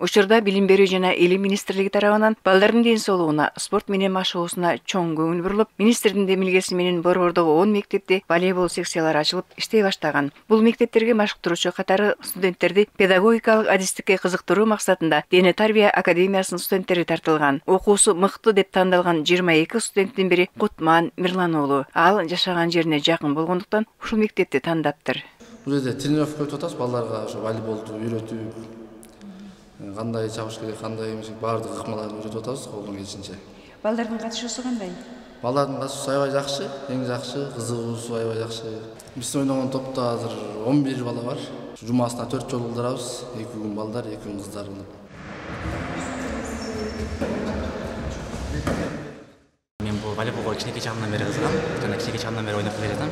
Учурда билим берүү жана элим министрлиги тарабынан балдардын ден соолугуна, спорт менен машыгуусуна чоң көңүл бурулуп, министрдин демилгеси менен Борбордогу 10 мектепте волейбол секциялары ачылып иштей баштаган. Бул мектептерге машыктыруучу катары студенттерди педагогикалык адистикке кызыктыруу максатында Дене тарбия академиясынын студенттери тартылган. Окуусу мыкты деп тандалган 22 студенттин бири Кутман Мирлан уулу. Ал жашаган жерине жакын болгондуктан ушул мектепти тандаптыр. Бул жерде тренировка өтүп атабыз, балдарга ошо волейболду үйрөтүп, кандай чабыш керек, кандай эмес баардык ыкмаларды үйрөтүп атабыз колдон келишинче. Балдардын катышуусу кандай? Балдардын катышуусу аябай жакшы, эң жакшы, кызыгуусу аябай жакшы. Биз ойногон топто азыр 11 бала бар. Жумасына 4 жолу кылдырабыз, 2 күн балдар, 2 күн кыздар кылып. Мен бул волейболго кичинекей чагымдан бери кызыгам, жана кичинекей чагымдан бери ойноп келе жатам.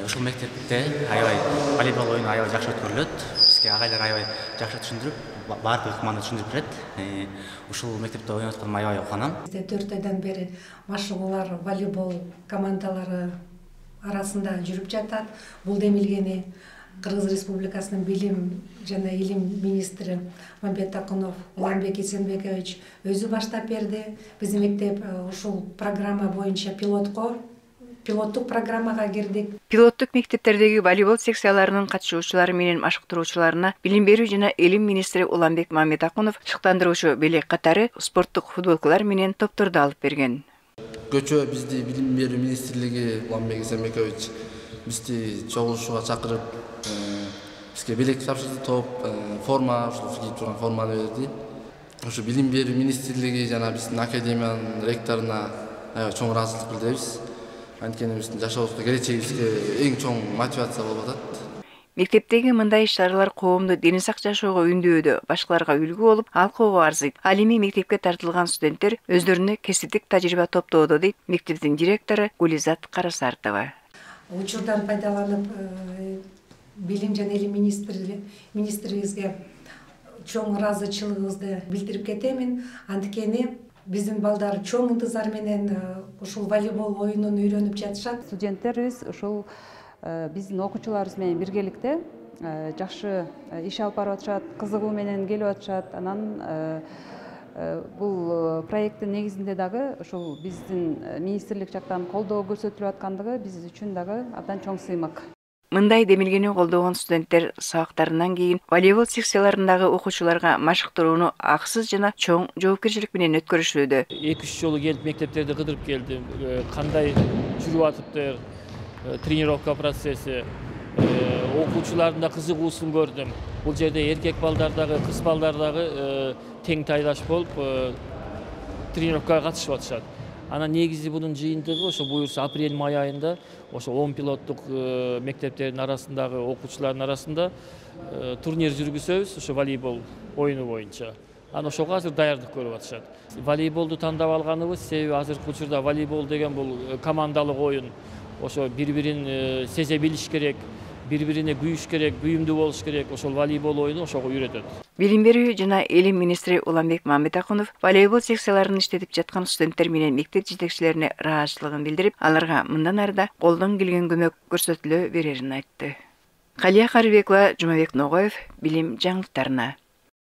Ушул мектепте аябай волейбол оюну аябай жакшы өткөрүлөт. Бизге агайлар аябай жакшы түшүндүрүп, баардык ыкманы түшүндүрүп берет. Ушул мектепте ойноп атканыма аябай кубанам. Бизде 4 айдан бери машыгуулар волейбол командалары арасында жүрүп жатат. Бул демилгени Кыргыз Республикасынын билим жана илим министри Мамбетакунов Уланбек Исенбекович өзү баштап берди. Биздин мектеп ушул программа боюнча пилоттук программага кирдик. Пилоттук мектептердеги волейбол секцияларынын катышуучулары менен машыктыруучуларына билим берүү жана элим министри Уланбек Мамбетакунов шыктандыруучу белек катары спорттук футболкалар менен топторду алып берген. Көчө бизди билим берүү министрлиги Уланбек Исенбекович бизди чогулушууга чакырып, бизге белек тапшырды, топ, форма, ушул кийип турган форманы берди. Ошо билим берүү министрлиги жана биздин академиянын ректоруна аябай чоң ыраазычылык билдиребиз. Анткени биздин жашообузга, келечегибизге эң чоң мотивация болуп атат. Мектептеги мындай иш-чаралар коомду дени сак жашоого үндөөдө башкаларга үлгү болуп, алкоого арзыйт. Ал эми мектепке тартылган студенттер өздөрүнө кесиптик тажрыйба топтоодо дейт мектептин директору Гулизат Карасартова. Учурдан пайдаланып, билим жана илим министрибизге чоң ыраазычылыгыбызды билдирип кетемин. Анткени биздин балдар чоң ынтызар менен ушул волейбол оюнун үйрөнүп жатышат. Студенттерибиз ушул биздин окуучуларыбыз менен биргеликте жакшы иш алып барып атышат, кызыгуу менен келип атышат. Анан бул проекттин негизинде дагы ушул биздин министрлик жактан колдоо көрсөтүлүп аткандыгы биз үчүн дагы абдан чоң сыймык. Мындай демилгени колдогон студенттер сабактарынан кийин волейбол секцияларындагы окуучуларга машыктырууну акысыз жана чоң жоопкерчилик менен өткөрүшүүдө. 2-3 жолу келип мектептерди кыдырып келдим. Кандай жүрүп атыптыр, тренировка процесси, окуучулардын да кызыгуусун көрдүм. Бул жерде эркек балдар дагы, кыз балдар дагы тең тайлаш болуп тренировкага катышып атышат. Анан негизи бунун жыйынтыгы ошо буюрса апрель-май айында ошо 10 пилоттук мектептердин арасындагы окуучулардын арасында турнир жүргүзөбүз ошо волейбол оюну боюнча. Анан ошого азыр даярдык көрүп атышат. Волейболду тандап алганыбыз себеби азыркы учурда волейбол деген бул командалык оюн. Ошо бири-бирин сезе билиш керек, бири-бирине күйүш керек, күйүмдүү болуш керек. Ошол волейбол оюну ошого үйрөтөт. Билим берүү жана элим министри Уланбек Мамбетакунов волейбол секцияларын иштетип жаткан студенттер менен мектеп жетекчилерине ыраазычылыгын билдирип, аларга мындан арыда колдон келген көмөк көрсөтүлө берерин айтты. Калия Карыбекова, Жумабек Ногоев, билим жаңылыктарына.